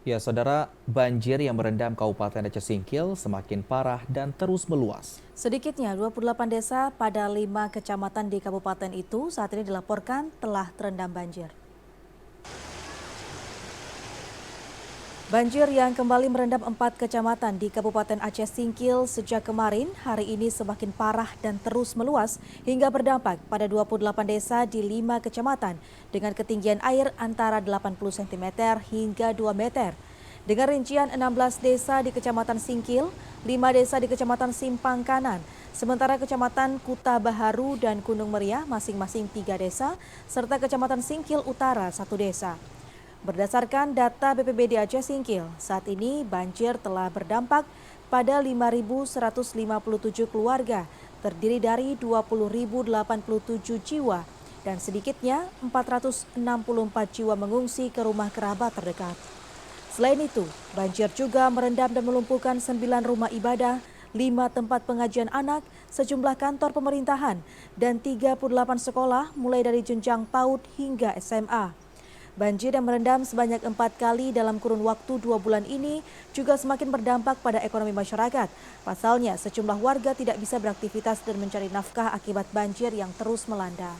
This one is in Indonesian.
Ya, saudara, banjir yang merendam Kabupaten Aceh Singkil semakin parah dan terus meluas. Sedikitnya 28 desa pada 5 kecamatan di kabupaten itu saat ini dilaporkan telah terendam banjir. Banjir yang kembali merendam 4 kecamatan di Kabupaten Aceh Singkil sejak kemarin hari ini semakin parah dan terus meluas hingga berdampak pada 28 desa di 5 kecamatan dengan ketinggian air antara 80 cm hingga 2 meter. Dengan rincian 16 desa di Kecamatan Singkil, 5 desa di Kecamatan Simpang Kanan, sementara Kecamatan Kuta Baharu dan Gunung Meriah masing-masing 3 desa, serta Kecamatan Singkil Utara 1 desa. Berdasarkan data BPBD Aceh Singkil, saat ini banjir telah berdampak pada 5.157 keluarga, terdiri dari 20.087 jiwa, dan sedikitnya 464 jiwa mengungsi ke rumah kerabat terdekat. Selain itu, banjir juga merendam dan melumpuhkan 9 rumah ibadah, 5 tempat pengajian anak, sejumlah kantor pemerintahan, dan 38 sekolah mulai dari jenjang PAUD hingga SMA. Banjir yang merendam sebanyak 4 kali dalam kurun waktu 2 bulan ini juga semakin berdampak pada ekonomi masyarakat. Pasalnya, sejumlah warga tidak bisa beraktivitas dan mencari nafkah akibat banjir yang terus melanda.